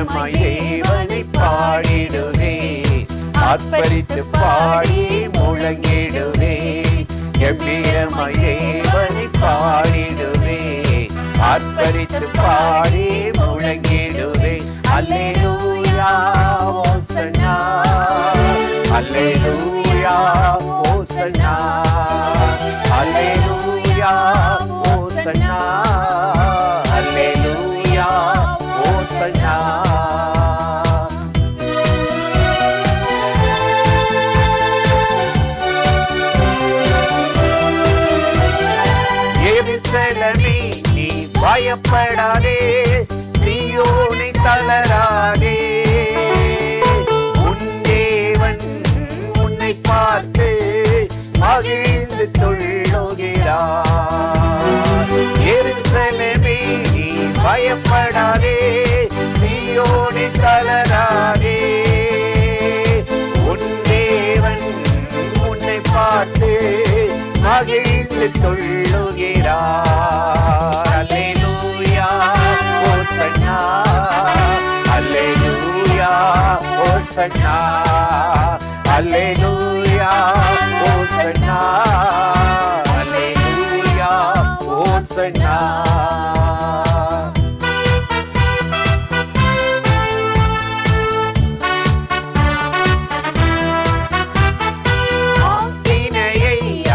கம்பீரமாய் தேவனை பாடிடுவே, ஆர்ப்பரித்து பாடி முழங்கிடுவே. கம்பீரமாய் தேவனை பாடிடுவே, ஆர்ப்பரித்து பாடி முழங்கிடுவே. அல்லேலூயா ஓசன்னா, அல்லேலூயா ஓசன்னா, அல்லேலூயா ஓசன்னா, அல்லேலூயா ஓசன்னா. எருசலேமே நீ பயப்படாதே, சீயோனை தளராதே. உன் தேவன் உன்னை பார்த்து மகிழ்ந்து துள்ளுகிறார். எருசலேமே நீ பயப்படாதே, சீயோனை தளராதே. உன் தேவன் உன்னை பார்த்து மகிழ்ந்து துள்ளுகிறார். அல்லேலூயா ஓசன்னா, அல்லேலூயா ஓசன்னா, அல்லேலூயா ஓசன்னா, அல்லேலூயா ஓசன்னா.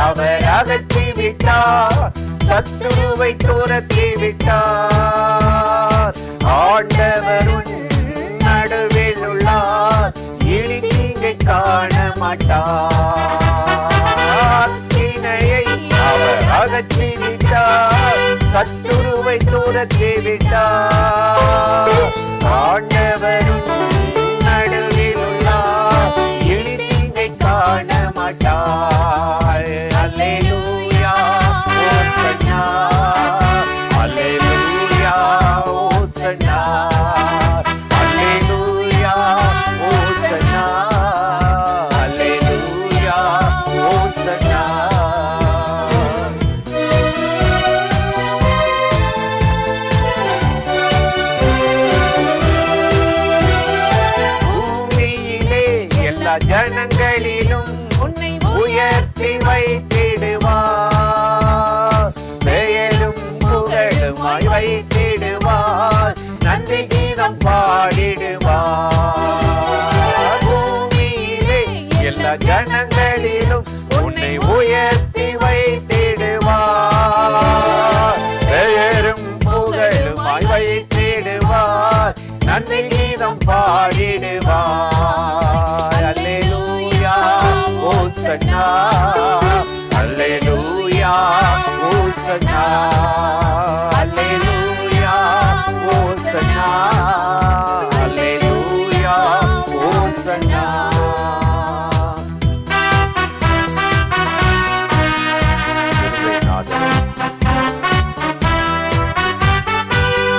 அவர் அகற்றி விட்டார், சத்துருவை துரத்தி விட்டார். ஆண்டவர் உன் நடுவில் உள்ளார், இனி தீங்கை காண மாட்டார். தீனையை அவர் அகற்றி விட்டார், சத்துருவை துரத்தி விட்டார். ஆண்டவர் உன் நடுவில் உள்ளார், இனி தீங்கை காண மாட்டார். அல்லேலூயா ஓசன்னா, அல்லேலூயா ஓசன்னா, அல்லேலூயா ஓசன்னா, அல்லேலூயா ஓசன்னா. பூமியிலே எல்லா ஜனங்களிலும் உன்னை உயர்த்தி வைத்திடுவார், பெயரும் புகழுமாய் வைத்திடுவார், நன்றி கீதம் பாடிடுவார். பூமியிலே எல்லா ஜனங்களிலும் உன்னை உயர்த்தி வைத்திடுவார், பெயரும் புகழுமாய் வைத்திடுவார், நன்றி கீதம் பாடிடுவார். அல்லேலூயா ஓசன்னா, அல்லேலூயா ஓசன்னா, அல்லேலூயா ஓசன்னா, அல்லேலூயா ஓசன்னா.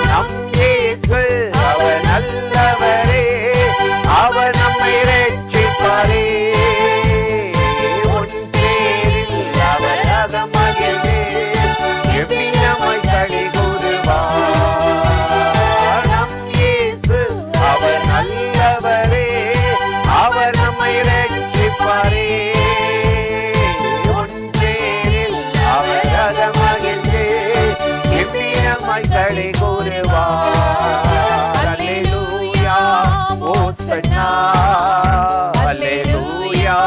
நம் இயேசு அவர் நல்லவரே, அவர் நம்மை ரட்சிப்பாரே. அல்லேலூயா ஓசன்னா, அல்லேலூயா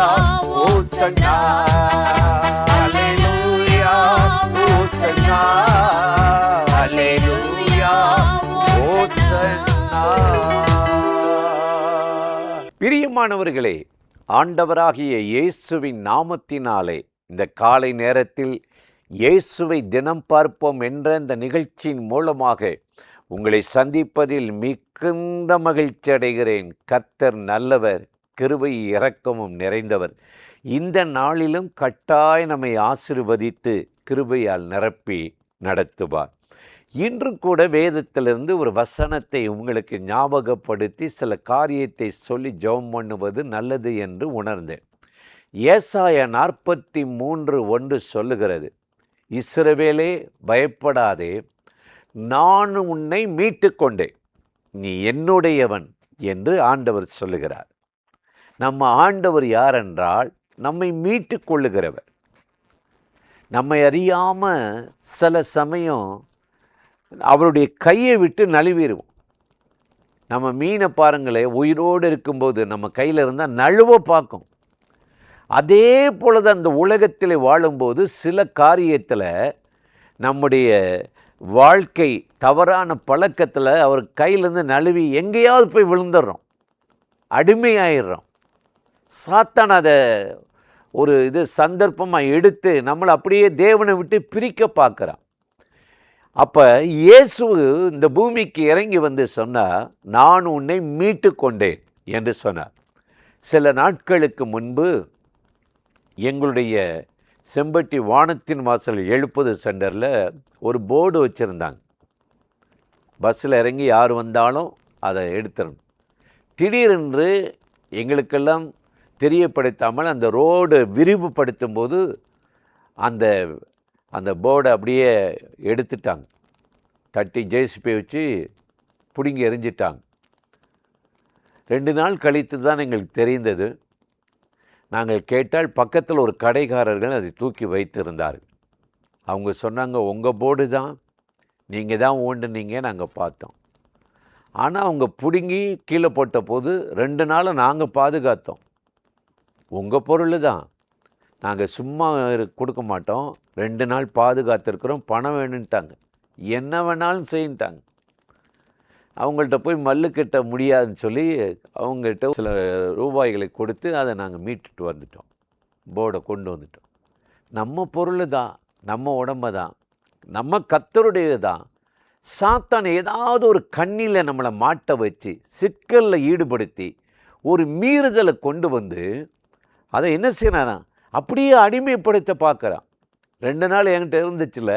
ஓசன்னா, அல்லேலூயா ஓசன்னா, அல்லேலூயா ஓசன்னா. பிரியமானவர்களே, ஆண்டவராகிய இயேசுவின் நாமத்தினாலே இந்த காலை நேரத்தில் இயேசுவை தினம் பார்ப்போம் என்ற இந்த நிகழ்ச்சியின் மூலமாக உங்களை சந்திப்பதில் மிகுந்த மகிழ்ச்சி அடைகிறேன். கர்த்தர் நல்லவர், கிருபை இரக்கமும் நிறைந்தவர். இந்த நாளிலும் கட்டாய் நம்மை ஆசீர்வதித்து கிருபையால் நிரப்பி நடத்துவார். இன்று கூட வேதத்திலிருந்து ஒரு வசனத்தை உங்களுக்கு ஞாபகப்படுத்தி சில காரியத்தை சொல்லி ஜெபம் பண்ணுவது நல்லது என்று உணர்ந்தேன். ஏசாயா 43:1 சொல்லுகிறது, இஸ்ரவேலே பயப்படாதே, நான் உன்னை மீட்டு கொண்டேன், நீ என்னுடையவன் என்று ஆண்டவர் சொல்லுகிறார். நம்ம ஆண்டவர் யார் என்றால் நம்மை மீட்டு கொள்ளுகிறவர். நம்மை அறியாமல் சில சமயம் அவருடைய கையை விட்டு நழுவிடுவோம். நம்ம மீனை பாருங்களேன், உயிரோடு இருக்கும்போது நம்ம கையில் இருந்தால் நழுவ பார்க்கும். அதே பொழுது அந்த உலகத்தில் வாழும்போது சில காரியத்தில் நம்முடைய வாழ்க்கை தவறான பழக்கத்தில் அவர் கையிலேருந்து நழுவி எங்கேயாவது போய் விழுந்துடுறோம், அடிமையாயிடுறோம். சாத்தான் அதை ஒரு சந்தர்ப்பமாக எடுத்து நம்மளை அப்படியே தேவனை விட்டு பிரிக்க பார்க்குறான். அப்போ இயேசு இந்த பூமிக்கு இறங்கி வந்து சொன்னார், நான் உன்னை மீட்டு கொண்டேன் என்று சொன்னார். சில நாட்களுக்கு முன்பு எங்களுடைய செம்பட்டி வானத்தின் வாசல் எழுப்புது சென்டரில் ஒரு போர்டு வச்சுருந்தாங்க. பஸ்ஸில் இறங்கி யார் வந்தாலும் அதை எடுத்துடணும். திடீரென்று எங்களுக்கெல்லாம் தெரியப்படுத்தாமல் அந்த ரோடு விரிவுபடுத்தும் போது அந்த அந்த போர்டை அப்படியே எடுத்துட்டாங்க. தட்டி ஜேசிபி வச்சு பிடுங்கி எரிஞ்சிட்டாங்க. 2 நாள் கழித்து தான் எங்களுக்கு தெரிந்தது. நாங்கள் கேட்டால் பக்கத்தில் ஒரு கடைக்காரர்கள் அதை தூக்கி வைத்திருந்தார்கள். அவங்க சொன்னாங்க, உங்கள் போர்டு தான், நீங்கள் தான் ஓண்டுனீங்க, நாங்கள் பார்த்தோம். ஆனால் அவங்க பிடுங்கி கீழே போட்ட போது 2 நாள் நாங்கள் பாதுகாத்தோம். உங்கள் பொருள் தான், நாங்கள் சும்மா கொடுக்க மாட்டோம், 2 நாள் பாதுகாத்திருக்கிறோம், பணம் வேணுன்ட்டாங்க. என்ன வேணாலும் செய்யிட்டாங்க. அவங்கள்ட்ட போய் மல்லு கட்ட முடியாதுன்னு சொல்லி அவங்ககிட்ட சில ரூபாய்களை கொடுத்து அதை நாங்கள் மீட்டுட்டு வந்துட்டோம். போர்டை கொண்டு வந்துட்டோம். நம்ம பொருள் தான், நம்ம உடம்பு தான், நம்ம கர்த்தருடையது தான். சாத்தான் ஏதாவது ஒரு கண்ணில் நம்மளை மாட்ட வச்சு சிக்கலில் ஈடுபடுத்தி ஒரு மீறுதலை கொண்டு வந்து அதை என்ன செய்யறானா அப்படியே அடிமைப்படுத்த பார்க்குறான். 2 நாள் என்கிட்ட இருந்துச்சுல,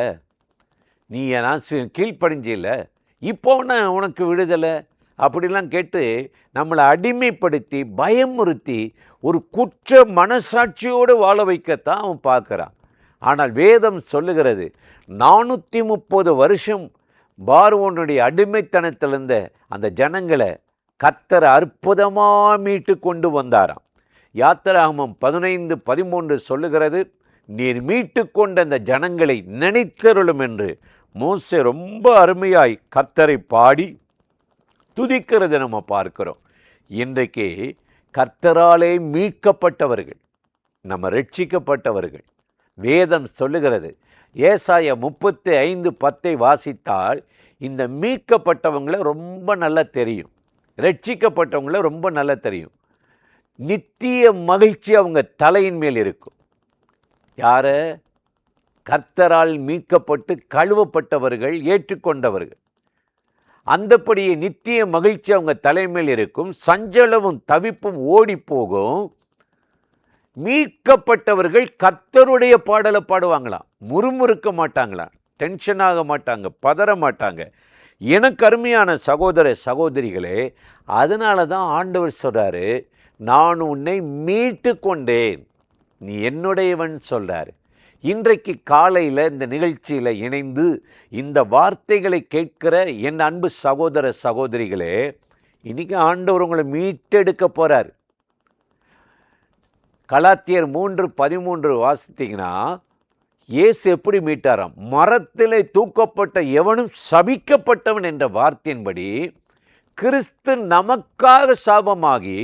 நீ நான் கீழ்ப்படிஞ்சில்ல, இப்போ உனக்கு விடுதலை அப்படிலாம் கேட்டு நம்மளை அடிமைப்படுத்தி பயமுறுத்தி ஒரு குற்ற மனசாட்சியோடு வாழ வைக்கத்தான் அவன் பார்க்குறான். ஆனால் வேதம் சொல்லுகிறது, 430 வருஷம் பார்வோனுடைய அடிமைத்தனத்திலிருந்த அந்த ஜனங்களை கர்த்தர் அற்புதமாக மீட்டு கொண்டு வந்தாராம். யாத்திராகமம் 15:13 சொல்லுகிறது, நீர் மீட்டு கொண்ட அந்த ஜனங்களை நினைத்தருளும் என்று மோசே ரொம்ப அருமையாய் கர்த்தரை பாடி துதிக்கிறதை நம்ம பார்க்கிறோம். இன்றைக்கு கர்த்தராலே மீட்கப்பட்டவர்கள், நம்ம ரட்சிக்கப்பட்டவர்கள். வேதம் சொல்லுகிறது, ஏசாயா 35:10 வாசித்தால் இந்த மீட்கப்பட்டவங்களை ரொம்ப நல்லா தெரியும், ரட்சிக்கப்பட்டவங்கள ரொம்ப நல்லா தெரியும். நித்திய மகிழ்ச்சி அவங்க தலையின் மேல் இருக்கும். யார? கர்த்தரால் மீட்கப்பட்டு கழுவப்பட்டவர்கள், ஏற்றுக்கொண்டவர்கள். அந்தப்படியே நித்திய மகிழ்ச்சி அவங்க தலைமையில் இருக்கும். சஞ்சலமும் தவிப்பும் ஓடி போகும். மீட்கப்பட்டவர்கள் கர்த்தருடைய பாடலை பாடுவாங்களாம், முறுமுறுக்க மாட்டாங்களாம், டென்ஷன் ஆக மாட்டாங்க, பதற மாட்டாங்க. எனக்கு அருமையான சகோதர சகோதரிகளே, அதனால தான் ஆண்டவர் சொல்றாரு, நான் உன்னை மீட்டு கொண்டேன், நீ என்னுடையவன் சொல்றாரு. இன்றைக்கு காலையில் இந்த நிகழ்ச்சியில் இணைந்து இந்த வார்த்தைகளை கேட்கிற என் அன்பு சகோதர சகோதரிகளே, இன்னைக்கு ஆண்டவர் உங்களை மீட்டெடுக்க போறார். கலாத்தியர் 3:13 வாசித்தீங்கன்னா, இயேசு எப்படி மீட்டாராம்? மரத்திலே தூக்கப்பட்ட எவனும் சபிக்கப்பட்டவன் என்ற வார்த்தையின்படி கிறிஸ்து நமக்காக சாபமாகி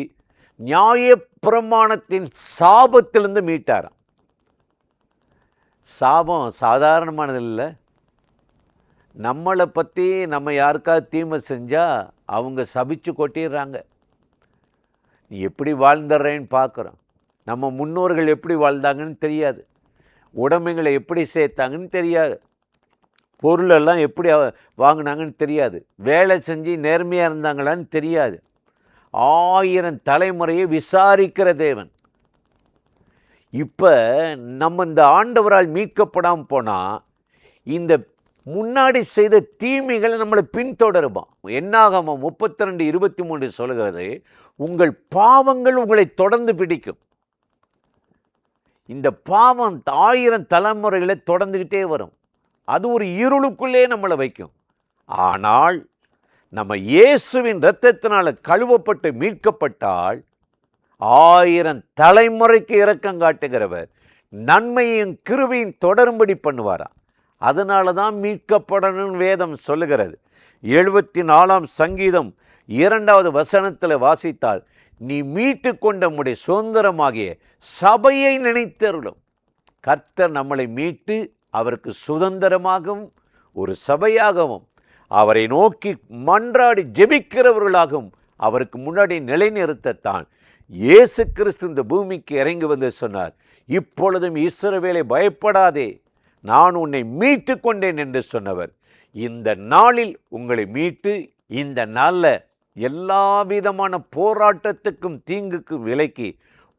நியாயப்பிரமாணத்தின் சாபத்திலிருந்து மீட்டாராம். சாபம் சாதாரணமானது இல்லை. நம்மளை பற்றி நம்ம யாருக்காவது தீமை செஞ்சால் அவங்க சபிச்சு கொட்டிடுறாங்க. நீ எப்படி வாழ்ந்துடுறேன்னு பார்க்குறோம். நம்ம முன்னோர்கள் எப்படி வாழ்ந்தாங்கன்னு தெரியாது, உடைமைகளை எப்படி சேர்த்தாங்கன்னு தெரியாது, பொருளெல்லாம் எப்படி வாங்கினாங்கன்னு தெரியாது, வேலை செஞ்சு நேர்மையாக இருந்தாங்களான்னு தெரியாது. 1000 தலைமுறையை விசாரிக்கிற தேவன். இப்போ நம்ம இந்த ஆண்டவரால் மீட்கப்படாமல் போனால் இந்த முன்னாடி செய்த தீமைகளை நம்மளை பின்தொடருவோம். என்னாகமம் 32:23 சொல்கிறது, உங்கள் பாவங்கள் உங்களை தொடர்ந்து பிடிக்கும். இந்த பாவம் 1000 தலைமுறைகளை தொடர்ந்துக்கிட்டே வரும். அது ஒரு இருளுக்குள்ளே நம்மளை வைக்கும். ஆனால் நம்ம இயேசுவின் இரத்தத்தினால கழுவப்பட்டு மீட்கப்பட்டால் 1000 தலைமுறைக்கு இரக்கம் காட்டுகிறவர் நன்மையும் கிருபையும் தொடரும்படி பண்ணுவாராம். அதனால தான் மீட்கப்படணும் வேதம் சொல்லுகிறது. 74ஆம் சங்கீதம் 2வது வசனத்தில் வாசித்தால், நீ மீட்டு கொண்ட உம்முடைய சுதந்திரமாகிய சபையை நினைத்தருளும். கர்த்தர் நம்மளை மீட்டு அவருக்கு சுதந்திரமாகவும் ஒரு சபையாகவும் அவரை நோக்கி மன்றாடி ஜெபிக்கிறவர்களாகவும் அவருக்கு முன்னாடி நிலைநிறுத்தத்தான் இயேசு கிறிஸ்து இந்த பூமிக்கு இறங்கி வந்து சொன்னார், இப்பொழுதும் இஸ்ரவேலை பயப்படாதே, நான் உன்னை மீட்டு கொண்டேன் என்று சொன்னவர் இந்த நாளில் உங்களை மீட்டு இந்த நாளில் எல்லா விதமான போராட்டத்துக்கும் தீங்குக்கும் விலக்கி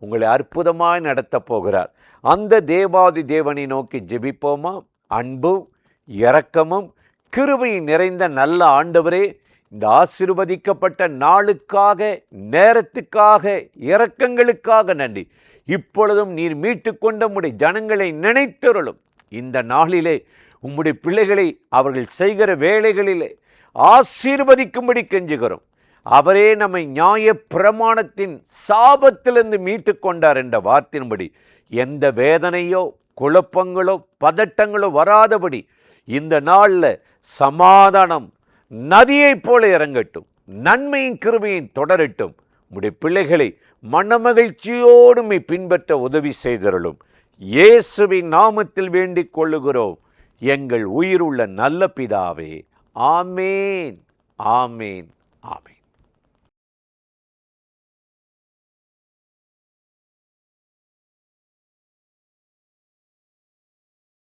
உங்களை அற்புதமாய் நடத்தப் போகிறார். அந்த தேவாதி தேவனை நோக்கி ஜெபிப்போமா? அன்பும் இரக்கமும் கிருபையும் நிறைந்த நல்ல ஆண்டவரே, இந்த ஆசீர்வதிக்கப்பட்ட நாளுக்காக, நேரத்துக்காக, இரக்கங்களுக்காக நன்றி. இப்பொழுதும் நீர் மீட்டு கொண்ட உம்முடைய ஜனங்களை நினைத்தருளும். இந்த நாளிலே உம்முடைய பிள்ளைகளை அவர்கள் செய்கிற வேலைகளிலே ஆசீர்வதிக்கும்படி கெஞ்சுகிறோம். அவரே நம்மை நியாய பிரமாணத்தின் சாபத்திலிருந்து மீட்டு கொண்டார் என்ற வார்த்தையின்படி எந்த வேதனையோ குழப்பங்களோ பதட்டங்களோ வராதபடி இந்த நாளில் சமாதானம் நதியைப் போல இறங்கட்டும், நன்மையும் கிருபையும் தொடரட்டும். உம்முடைய பிள்ளைகளை மனமகிழ்ச்சியோடு பின்பற்ற உதவி செய்தருளும். இயேசுவின் நாமத்தில் வேண்டிக் கொள்ளுகிறோம் எங்கள் உயிருள்ள நல்ல பிதாவே. ஆமேன், ஆமேன், ஆமேன்.